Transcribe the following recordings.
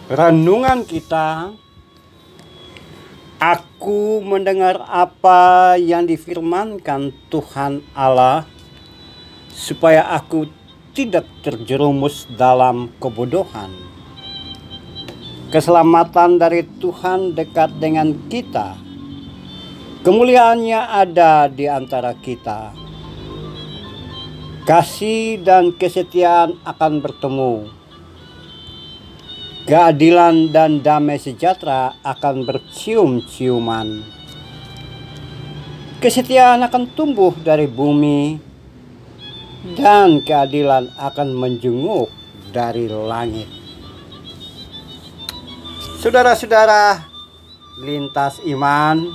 Renungan kita, aku mendengar apa yang difirmankan Tuhan Allah, supaya aku tidak terjerumus dalam kebodohan. Keselamatan dari Tuhan dekat dengan kita. Kemuliaannya ada di antara kita. Kasih dan kesetiaan akan bertemu. Keadilan dan damai sejahtera akan bercium-ciuman. Kesetiaan akan tumbuh dari bumi, dan keadilan akan menjenguk dari langit. Saudara-saudara lintas iman,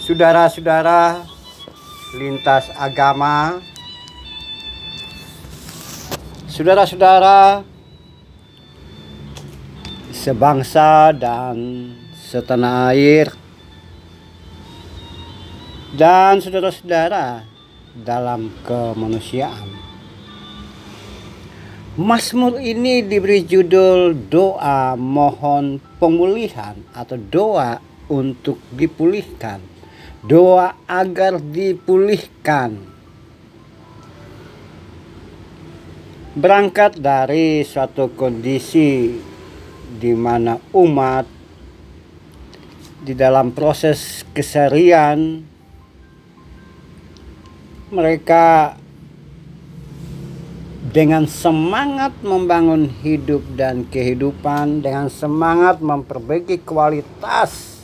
saudara-saudara lintas agama, saudara-saudara sebangsa dan setanah air, dan saudara-saudara dalam kemanusiaan. Mazmur ini diberi judul doa mohon pemulihan atau doa untuk dipulihkan, doa agar dipulihkan. Berangkat dari suatu kondisi di mana umat di dalam proses keseharian mereka dengan semangat membangun hidup dan kehidupan, dengan semangat memperbaiki kualitas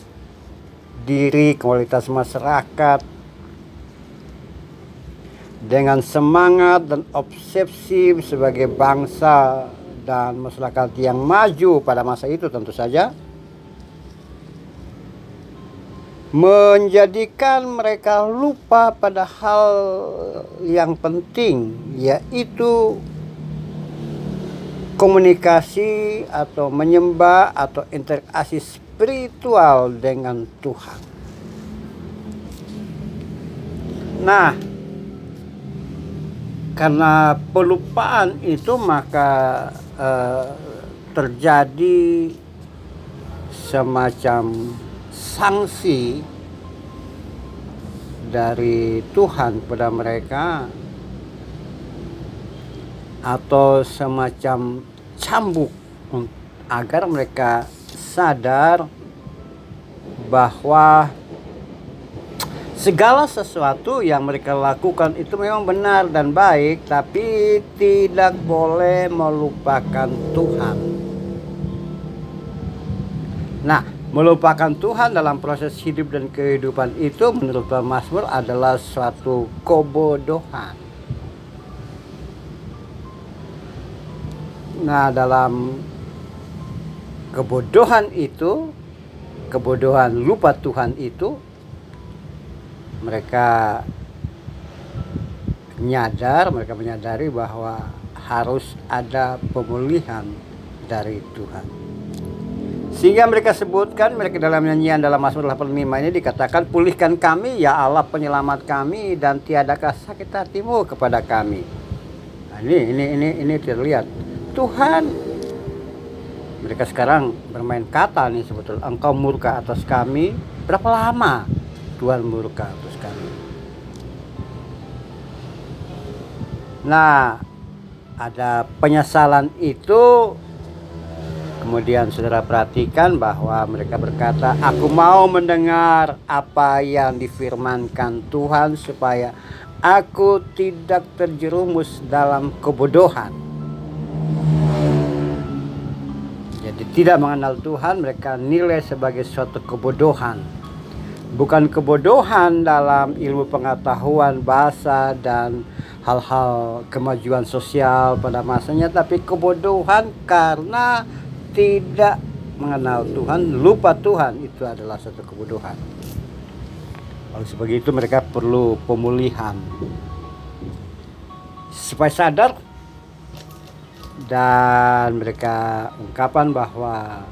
diri, kualitas masyarakat, dengan semangat dan obsesi sebagai bangsa dan masyarakat yang maju pada masa itu tentu saja, menjadikan mereka lupa pada hal yang penting, yaitu komunikasi atau menyembah atau interaksi spiritual dengan Tuhan. Nah, karena pelupaan itu maka terjadi semacam sanksi dari Tuhan kepada mereka, atau semacam cambuk agar mereka sadar bahwa segala sesuatu yang mereka lakukan itu memang benar dan baik, tapi tidak boleh melupakan Tuhan. Nah, melupakan Tuhan dalam proses hidup dan kehidupan itu menurut Mazmur adalah suatu kebodohan. Nah, dalam kebodohan itu, kebodohan lupa Tuhan itu, mereka menyadari bahwa harus ada pemulihan dari Tuhan. Sehingga mereka sebutkan, mereka dalam nyanyian dalam Mazmur 85 ini dikatakan, pulihkan kami ya Allah penyelamat kami, dan tiadakah sakit hatimu kepada kami. Nah, ini terlihat Tuhan. Mereka sekarang bermain kata nih sebetulnya, engkau murka atas kami, berapa lama Tuhan murka atas kami. Nah, ada penyesalan itu. Kemudian saudara perhatikan bahwa mereka berkata, aku mau mendengar apa yang difirmankan Tuhan supaya aku tidak terjerumus dalam kebodohan. Jadi tidak mengenal Tuhan mereka nilai sebagai suatu kebodohan. Bukan kebodohan dalam ilmu pengetahuan bahasa dan hal-hal kemajuan sosial pada masanya, tapi kebodohan karena tidak mengenal Tuhan, lupa Tuhan, itu adalah satu kebodohan. Oleh sebab itu mereka perlu pemulihan supaya sadar, dan mereka ungkapan bahwa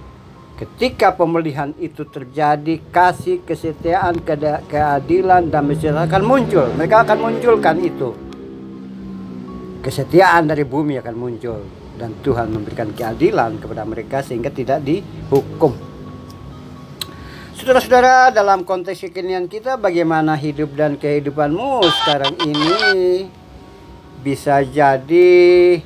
ketika pemulihan itu terjadi, kasih, kesetiaan, keadilan, dan sejahtera akan muncul. Mereka akan munculkan itu. Kesetiaan dari bumi akan muncul. dan Tuhan memberikan keadilan kepada mereka sehingga tidak dihukum. Saudara-saudara, dalam konteks kekinian kita, bagaimana hidup dan kehidupanmu sekarang ini? Bisa jadi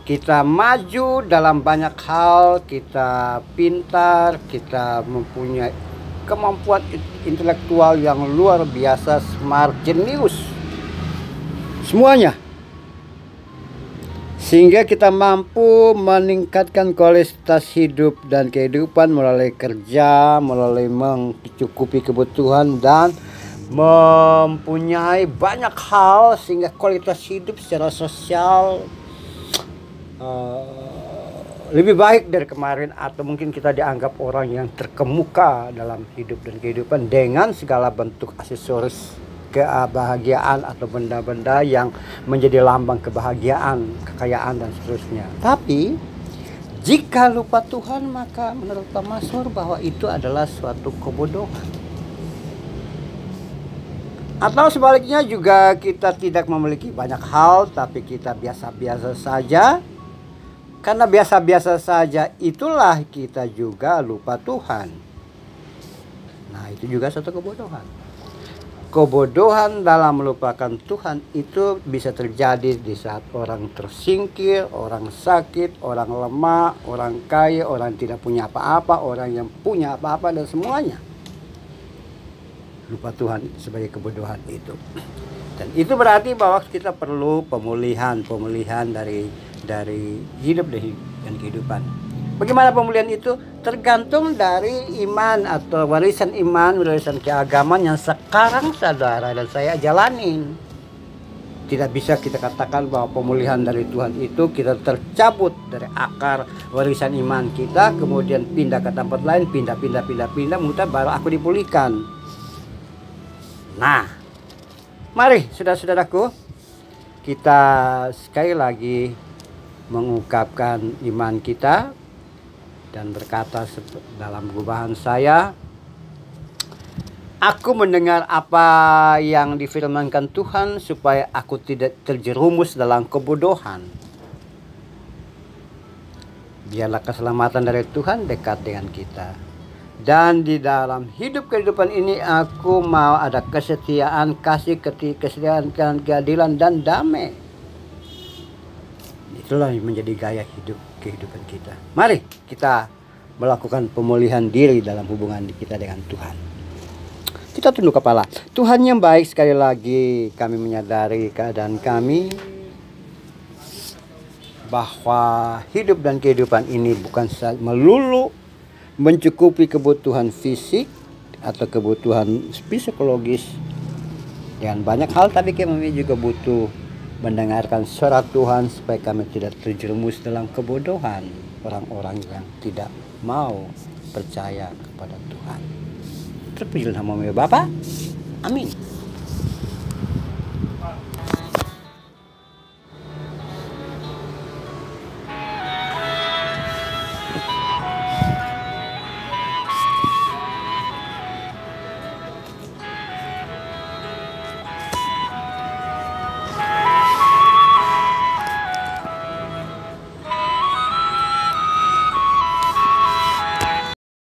kita maju dalam banyak hal, kita pintar, kita mempunyai kemampuan intelektual yang luar biasa, smart, jenius, semuanya. Sehingga kita mampu meningkatkan kualitas hidup dan kehidupan melalui kerja, melalui mencukupi kebutuhan dan mempunyai banyak hal sehingga kualitas hidup secara sosial lebih baik dari kemarin, atau mungkin kita dianggap orang yang terkemuka dalam hidup dan kehidupan dengan segala bentuk aksesoris kebahagiaan atau benda-benda yang menjadi lambang kebahagiaan, kekayaan dan seterusnya. Tapi jika lupa Tuhan, maka menurut Pak Mazmur bahwa itu adalah suatu kebodohan. Atau sebaliknya juga kita tidak memiliki banyak hal tapi kita biasa-biasa saja. Karena biasa-biasa saja itulah kita juga lupa Tuhan. Nah, itu juga suatu kebodohan. Kebodohan dalam melupakan Tuhan itu bisa terjadi di saat orang tersingkir, orang sakit, orang lemah, orang kaya, orang tidak punya apa-apa, orang yang punya apa-apa, dan semuanya. Lupa Tuhan sebagai kebodohan itu. Dan itu berarti bahwa kita perlu pemulihan dari hidup dan kehidupan. Bagaimana pemulihan itu? Tergantung dari iman atau warisan iman, warisan keagamaan yang sekarang saudara dan saya jalanin. Tidak bisa kita katakan bahwa pemulihan dari Tuhan itu kita tercabut dari akar warisan iman kita, kemudian pindah ke tempat lain, pindah, mudah baru aku dipulihkan. Nah, mari saudara-saudaraku, kita sekali lagi mengungkapkan iman kita dan berkata dalam gubahan saya, aku mendengar apa yang difirmankan Tuhan supaya aku tidak terjerumus dalam kebodohan. Biarlah keselamatan dari Tuhan dekat dengan kita. Dan di dalam hidup kehidupan ini aku mau ada kesetiaan, kasih, kesetiaan, keadilan dan damai. Itulah yang menjadi gaya hidup kehidupan kita. Mari kita melakukan pemulihan diri dalam hubungan kita dengan Tuhan. Kita tunduk kepala. Tuhan yang baik, sekali lagi kami menyadari keadaan kami bahwa hidup dan kehidupan ini bukan melulu mencukupi kebutuhan fisik atau kebutuhan psikologis dengan banyak hal, tapi kami juga butuh mendengarkan suara Tuhan supaya kami tidak terjerumus dalam kebodohan orang-orang yang tidak mau percaya kepada Tuhan. Terpujilah nama Bapa. Amin.